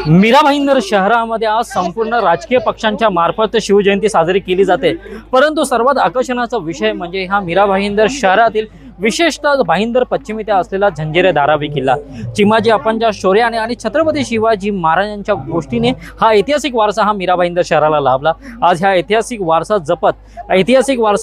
मीरा भाईंदर शहरामध्ये आज संपूर्ण राजकीय पक्षांच्या मार्फत शिवजयंती साजरी केली जाते, परंतु सर्वात आकर्षणाचा विषय म्हणजे हा मीरा भाईंदर शहरातील विशेषतः भाईंदर पश्चिम इथे असलेला झंजिरे धारावी किल्ला। चिमाजी अप्पांच्या शौर्याने आणि छत्रपती शिवाजी महाराजांच्या गोष्टीने हा ऐतिहासिक वारसा हा मीरा भाईंदर शहराला लाभला। आज ह्या ऐतिहासिक वारसा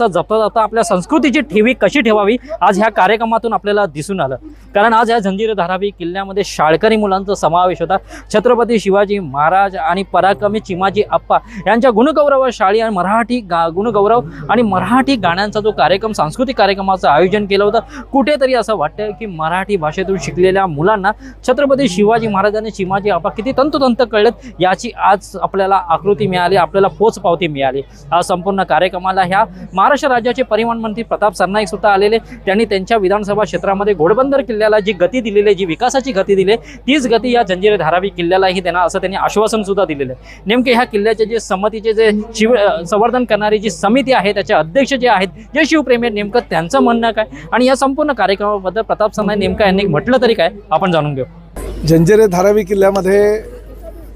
जपत आता आपल्या संस्कृतीची ठेवी कशी ठेवावी आज ह्या कार्यक्रमातून आपल्याला दिसून आलं। कारण आज ह्या झंजिरे धारावी किल्ल्यामध्ये शाळकरी मुलांचा समावेश होता। छत्रपती शिवाजी महाराज आणि पराक्रमी चिमाजी अप्पा यांच्या गुणगौरवशाळी आणि मराठी गुणगौरव आणि मराठी गाण्यांचा जो कार्यक्रम सांस्कृतिक कार्यक्रमाचं आयोजन केलं होतं। कुठेतरी असं वाटतं की मराठी भाषेतून शिकलेल्या मुलांना छत्रपती शिवाजी महाराजांनी चिमाजी अप्पा किती तंतोतंत कळलेत याची आज आपल्याला आकृती मिळाली, आपल्याला पोचपावती मिळाली। आज संपूर्ण कार्यक्रमाला ह्या महाराष्ट्र राज्याचे परिवहन मंत्री प्रताप सरनाईक सुद्धा आलेले। त्यांनी त्यांच्या विधानसभा क्षेत्रामध्ये घोडबंदर किल्ल्याला जी गती दिलेली, जी विकासाची गती दिली, तीच गती या झंजिरे धारावी किल्ल्यालाही त्यांना असं त्यांनी आश्वासन सुद्धा दिलेलं आहे। नेमके ह्या किल्ल्याचे जे समितीचे जे संवर्धन करणारी जी समिती आहे त्याचे अध्यक्ष जे आहेत जे शिवप्रेमी आहेत, नेमकं त्यांचं म्हणणं काय आणि या संपूर्ण कार्यक्रमाबद्दल प्रताप सरनाईक नेमकं यांनी म्हटलं तरी काय आपण जाणून घेऊ। झंजिरे धारावी किल्ल्यामध्ये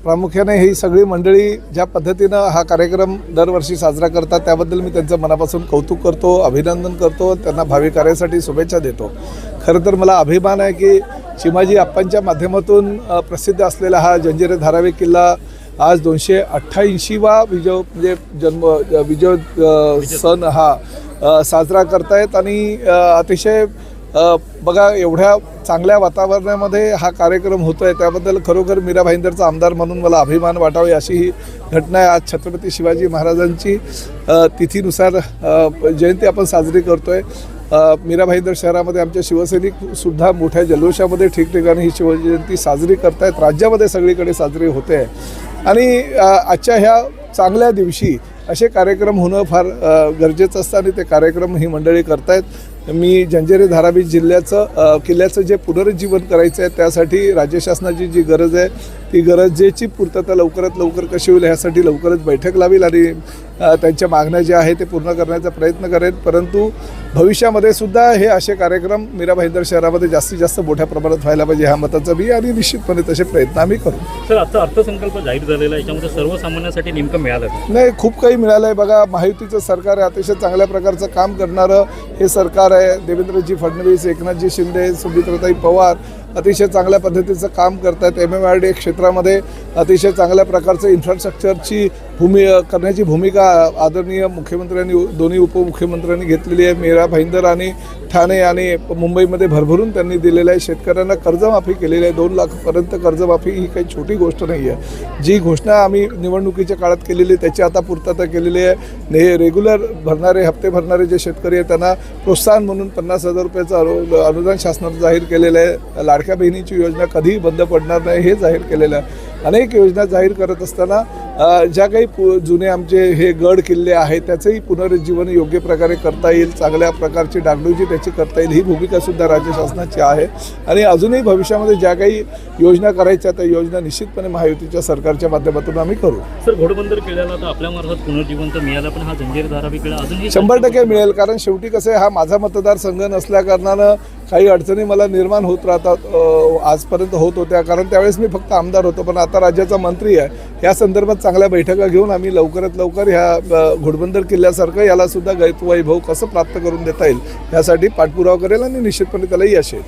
प्रामुख्याने ही सगळी मंडळी ज्या पद्धतीनं हा कार्यक्रम दरवर्षी साजरा करतात त्याबद्दल मी त्यांचं मनापासून कौतुक करतो, अभिनंदन करतो, त्यांना भावी कार्यासाठी शुभेच्छा देतो। खरं तर मला अभिमान आहे की चिमाजी अप्पांच्या माध्यमातून प्रसिद्ध असलेला हा झंजिरे धारावी किल्ला आज 288वा विजय सण हा साजरा करतायत आणि अतिशय बघा एवढ्या चांगल्या वातावरणामध्ये हा कार्यक्रम होतो आहे त्याबद्दल खरोखर मीरा भाईंदरचा आमदार म्हणून मला अभिमान वाटावे अशी ही घटना आहे। आज छत्रपती शिवाजी महाराजांची तिथीनुसार जयंती आपण साजरी करतो आहे। मीरा भाईंदर शहरामध्ये आमच्या शिवसैनिकसुद्धा मोठ्या जल्लोषामध्ये ठिकठिकाणी ही शिवजयंती साजरी करतायत, राज्यामध्ये सगळीकडे साजरी होते आहे आणि आजच्या ह्या चांगल्या दिवशी असे कार्यक्रम होणं फार गरजेचं असतं आणि ते कार्यक्रम ही मंडळी करतायत। मी झंजिरे धारावी किल्ल्याचं जे पुनरुज्जीवन करायचं आहे त्यासाठी राज्य शासनाची जी गरज आहे ती गरजेची पूर्तता लवकरात लवकर कशी होईल ह्यासाठी लवकरच बैठक लावेल आणि त्यांच्या मागण्या ज्या आहेत ते पूर्ण करण्याचा प्रयत्न करेल। परंतु भविष्यामध्ये सुद्धा हे असे कार्यक्रम मीरा भाईंदर शहरामध्ये जास्तीत जास्त मोठ्या प्रमाणात व्हायला पाहिजे ह्या मताचा मी आणि निश्चितपणे तसे प्रयत्न आम्ही करू। सर, आता अर्थसंकल्प जाहीर झालेला आहे, याच्यामध्ये सर्वसामान्यांसाठी नेमकं मिळालं नाही? खूप काही मिळालं आहे बघा। महायुतीचं सरकार आहे, अतिशय चांगल्या प्रकारचं काम करणारं हे सरकार आहे। देवेंद्रजी फडणवीस, एकनाथजी शिंदे, सुमित्राताई पवार अतिशय चांगल्या पद्धतीचं काम करतात। MMRDA क्षेत्रामध्ये अतिशय चांगल्या प्रकारचं इन्फ्रास्ट्रक्चरची करण्याची भूमिका आदरणीय मुख्यमंत्र्यांनी, दोन्ही उपमुख्यमंत्र्यांनी घेतलेली आहे। मीरा भाईंदर आणि ठाणे आणि मुंबईमध्ये भरभरून त्यांनी दिलेलं आहे। शेतकऱ्यांना कर्जमाफी केलेली आहे, 2 लाखपर्यंत कर्जमाफी ही काही छोटी गोष्ट नाही आहे। जी घोषणा आम्ही निवडणुकीच्या काळात केलेली त्याची आता पूर्तता केलेली आहे। रेग्युलर हप्ते भरणारे जे शेतकरी आहेत त्यांना प्रोत्साहन म्हणून 50,000 रुपयाचं अनुदान शासनानं जाहीर केलेलं आहे। लाडक्या बहिणीची योजना कधीही बंद पडणार नाही हे जाहीर केलेलं आहे। अनेक योजना जाहीर करत असताना ज्या काही जुने आमचे हे गड किल्ले आहेत त्याचंही पुनरुज्जीवन योग्य प्रकारे करता येईल, चांगल्या प्रकारची डागडुजी त्याची करता येईल ही भूमिकासुद्धा राज्य शासनाची आहे आणि अजूनही भविष्यामध्ये ज्या काही योजना करायच्या त्या योजना निश्चितपणे महायुतीच्या सरकारच्या माध्यमातून आम्ही करू। सर, घोडबंदर किल्ल्याला तर आपल्यामार्फत पुनर्जीवन तर मिळालं, पण हा झंजिरे धारावी किल्ला अजूनही 100% मिळेल। कारण शेवटी कसं आहे, हा माझा मतदारसंघ नसल्याकारणानं काही अडचणी मला निर्माण होत राहतात, आजपर्यंत होत होत्या, कारण त्यावेळेस मी फक्त आमदार होतो, पण आता राज्याचा मंत्री आहे। या संदर्भात चांगल्या बैठका घेऊन आम्ही लवकरात लवकर ह्या घोडबंदर किल्ल्यासारखं याला सुद्धा गैरवैभव कसं प्राप्त करून देता येईल यासाठी पाठपुरावा करेल आणि निश्चितपणे त्याला यश येईल।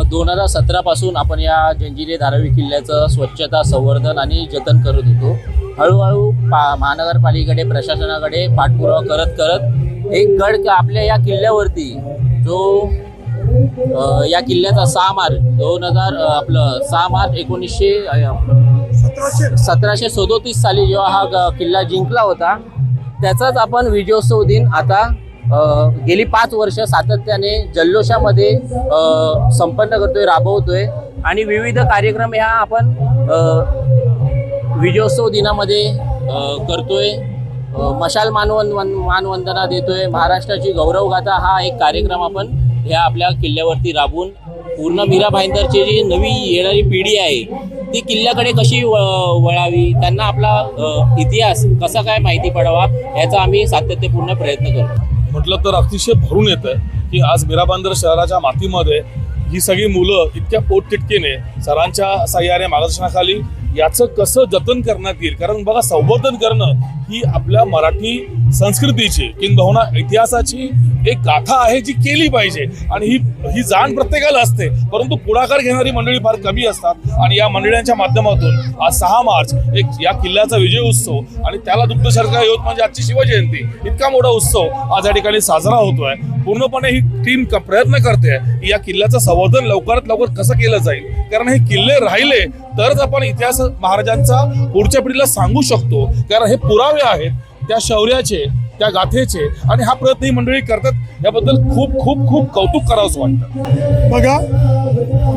2017 पासून आपण या झंजिरे धारावी किल्ल्याचं स्वच्छता, संवर्धन आणि जतन करत होतो। हळूहळू महानगरपालिकेकडे, प्रशासनाकडे पाठपुरावा करत करत एक गड आपल्या या किल्ल्यावरती जो या किल्ल्याचा 6 मार्च 1737 साली जेव्हा हा किल्ला जिंकला होता त्याचाच आपण विजयोत्सव दिन आता गेली 5 वर्ष सातत्याने जल्लोषामध्ये संपन्न करतोय, राबवतोय आणि विविध कार्यक्रम ह्या आपण विजयोत्सव दिनामध्ये करतोय। मशाल मानवंदना देतोय, महाराष्ट्राची गौरवगाथा हा एक कार्यक्रम आपण ह्या आपल्या किल्ल्यावरती राबवून पूर्ण मीरा भाईंदरची जी नवी येणारी पिढी आहे ती किल्ल्याकडे कशी वळावी, त्यांना आपला इतिहास कसा काय माहिती पडावा याचा आम्ही सातत्यपूर्ण प्रयत्न करतो। म्हटलं तर अतिशय भरून येतं की आज मीरा भाईंदर शहराच्या मातीमध्ये ही सगळी मुलं इतक्या पोटतिटकीने सरांच्या साह्याने मार्गदर्शनाखाली याचं कसं जतन करण्यात येईल. कारण बघा, संवर्धन करणं ही आपल्या मराठी संस्कृतीची किंबहुना इतिहासाची एक गाथा आहे जी केली पाहिजे. आणि ही जाण प्रत्येकाला असते, परंतु पुढाकार घेणारी मंडळी फार कमी असतात. आणि या मंडळांच्या माध्यमातून आज 6 मार्च एक या किल्ल्याचा विजय उत्सव आणि त्याला दुग्ध शर्करा योग म्हणजे आजची शिवजयंती, इतका मोठा उत्सव आज या ठिकाणी साजरा होतोय. पूर्णपणे ही टीम प्रयत्न करते की या किल्ल्याचं संवर्धन लवकरात लवकर कसं केलं जाईल. कारण हे किल्ले राहिले तरच आपण इतिहास महाराजांचा पुढच्या पिढीला सांगू शकतो. कारण हे पुरावे आहेत त्या शौर्याचे, त्या गाथेचे, आणि हा प्रयत्न ही मंडळी करतात. याबद्दल खूप खूप खूप कौतुक करावंसं वाटतं. बघा,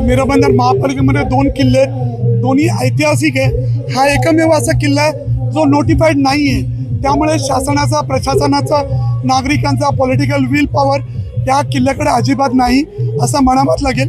मीरा महापालिकेमध्ये 2 किल्ले आहेत, दोन्ही ऐतिहासिक आहे. हा एकमेव असा किल्ला आहे जो नोटिफाईड नाही आहे. त्यामुळे शासनाचा, प्रशासनाचा, नागरिकांचा पॉलिटिकल विल पॉवर त्या किल्ल्याकडे अजिबात नाही असं म्हणावंच लागेल.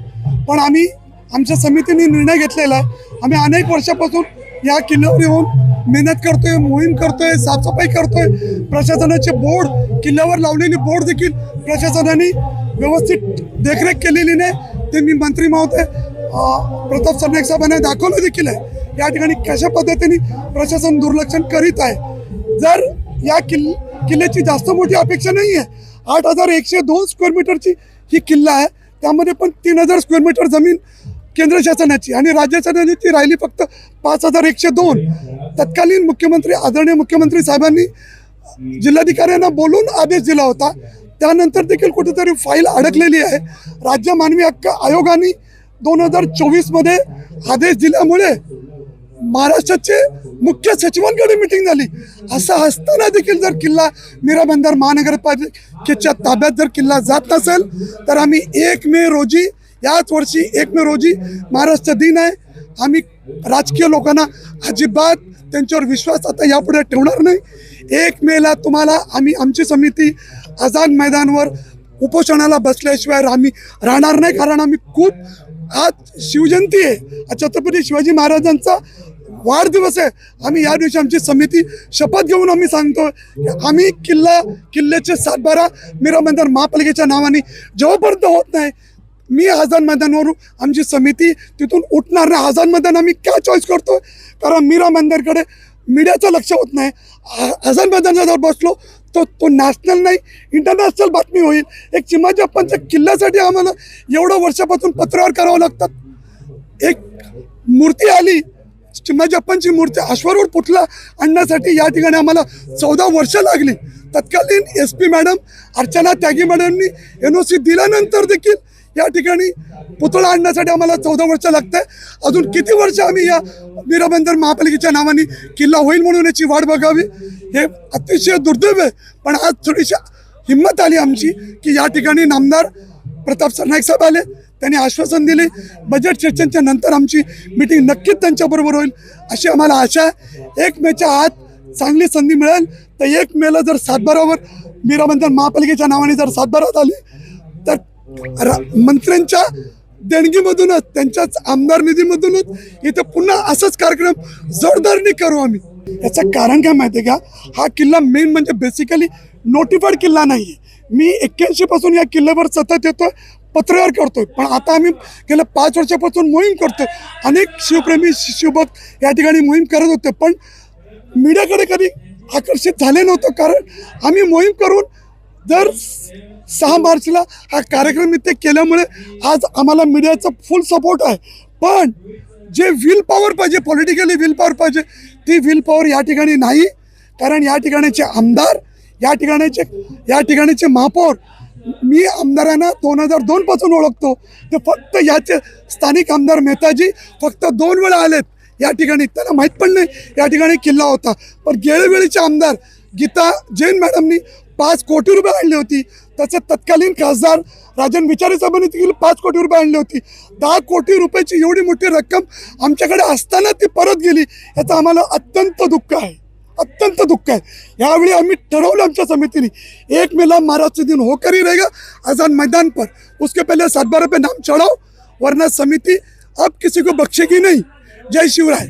पण आम्ही आमच्या समितीने निर्णय घेतलेला आहे. आम्ही अनेक वर्षापासून या किल्ल्यावर येऊन मेहनत करतोय, मोहीम करतोय, साफसफाई करतोय. प्रशासनाचे बोर्ड, किल्ल्यावर लावलेली बोर्ड देखील प्रशासनाने व्यवस्थित देखरेख केलेली नाही. ते मी मंत्री महोदय प्रताप सरनाईक साहेबांना दाखवलं देखील आहे. या ठिकाणी कशा पद्धतीने प्रशासन दुर्लक्षण करीत आहे. जर या किल्ल्याची जास्त मोठी अपेक्षा नाही आहे. 8,102 स्क्वेअर मीटरची ही किल्ला आहे. त्यामध्ये पण 3,000 स्क्वेअर मीटर जमीन केंद्र शासनाची आणि राज्य शासनाची राहिली फक्त 5,102. तत्कालीन मुख्यमंत्री, आदरणीय मुख्यमंत्री साहेबांनी जिल्हाधिकाऱ्यांना बोलून आदेश दिला होता. त्यानंतर देखील कुठेतरी फाईल अडकलेली आहे. राज्य मानवी हक्क आयोगाने 2024 आदेश दिल्यामुळे महाराष्ट्राचे मुख्य सचिवांकडे मिटिंग झाली. असं असताना देखील जर किल्ला मीरा भाईंदर महानगरपालिकेच्या ताब्यात जर किल्ला जात नसेल तर आम्ही 1 मे रोजी, याच वर्षी 1 मे रोजी महाराष्ट्र दिन आहे. आम्ही राजकीय लोकांना अजिबात त्यांच्यावर विश्वास आता यापुढे ठेवणार नाही. 1 मेला तुम्हाला आमची समिती आझाद मैदानवर उपोषणाला बसल्याशिवाय आम्ही राहणार नाही. कारण आम्ही खूप, आज शिवजयंती आहे, छत्रपती शिवाजी महाराजांचा वाढदिवस आहे. आम्ही या दिवशी आमची समिती शपथ घेऊन आम्ही सांगतो की आम्ही किल्ल्याचे 7-12 मीरा भाईंदर महापालिकेच्या नावाने जेव्हापर्यंत होत नाही, मी आझाद मैदानावरून आमची समिती तिथून उठणार नाही. आझाद मैदान आम्ही काय चॉईस करतो, कारण मीरा भाईंदरकडे मीडियाचं लक्ष होत नाही. आझाद मैदानात जर बसलो तो नॅशनल नाही, इंटरनॅशनल बातमी होईल. एक चिमाजी अप्पांच्या किल्ल्यासाठी आम्हाला एवढं वर्षापासून पत्रावर करावं लागतात. एक मूर्ती आली, चिमाजी अप्पांची मूर्ती अश्वारूढ पुतळा आणण्यासाठी या ठिकाणी आम्हाला 14 वर्ष लागली. तत्कालीन SP मॅडम अर्चना त्यागी मॅडमनी NOC दिल्यानंतर देखील या ठिकाणी पुतळा आणण्यासाठी आम्हाला 14 वर्ष लागतंय. अजून किती वर्ष आम्ही या मीरा भाईंदर महापालिकेच्या नावाने किल्ला होईल म्हणून याची वाट बघावी. हे अतिशय दुर्दैव आहे. पण आज थोडीशी हिंमत आली आमची की या ठिकाणी नामदार प्रताप सरनाईक साहेब आले, त्यांनी आश्वासन दिले. बजेट सेशनच्या नंतर आमची मीटिंग नक्कीच त्यांच्याबरोबर होईल अशी आम्हाला आशा आहे. 1 मेच्या आत चांगली संधी मिळेल तर 1 मेला जर 7-12वर मीरा भाईंदर महापालिकेच्या नावाने जर 7-12 आली तर मंत्र्यांच्या देणगीमधूनच, त्यांच्याच आमदार निधीमधूनच इथे पुन्हा असंच कार्यक्रम जोरदारने करू आम्ही. याचं कारण काय माहिती आहे का, हा किल्ला मेन म्हणजे बेसिकली नोटिफाईड किल्ला नाही आहे. मी 81 पासून या किल्ल्यावर सतत येतोय, पत्रव्यवहार करतोय. पण आता आम्ही गेल्या 5 वर्षापासून मोहीम करतोय. अनेक शिवप्रेमी, शिवभक्त या ठिकाणी मोहीम करत होते, पण मीडियाकडे कधी आकर्षित झाले नव्हतं. कारण आम्ही मोहीम करून दर 6 मार्चला हा कार्यक्रम इथे केल्यामुळे आज आम्हाला मीडियाचा फुल सपोर्ट आहे. पण जे विल पॉवर पाहिजे, पॉलिटिकली विल पॉवर पाहिजे, ती विल पॉवर या ठिकाणी नाही. कारण या ठिकाणचे आमदार, या ठिकाणचे महापौर, मी आमदारांना 2002 पासून ओळखतो. ते फक्त याचे स्थानिक आमदार मेहताजी फक्त 2 वेळा आलेत या ठिकाणी. त्यांना माहीत पण नाही या ठिकाणी किल्ला होता. पण गेल्यावेळीचे आमदार गीता जैन मॅडमनी 5 कोटी रुपये आणली होती. त्याचे तत्कालीन खासदार राजन विचारे साहेबांनी देखील 5 कोटी रुपये आणले होती. 10 कोटी रुपयाची एवढी मोठी रक्कम आमच्याकडे असताना ती परत गेली, याचं आम्हाला अत्यंत दुःख आहे, अत्यंत दुःख आहे. यावेळी आम्ही ठरवलं आमच्या समितीने 1 मेला महाराष्ट्र दिन होकर ही रहेगा आज़ाद मैदान पर. उसके पहले 7-12 पे नाम चढ़ाओ, वरना समिति अब किसी को बख्शेगी नहीं. जय शिवराय.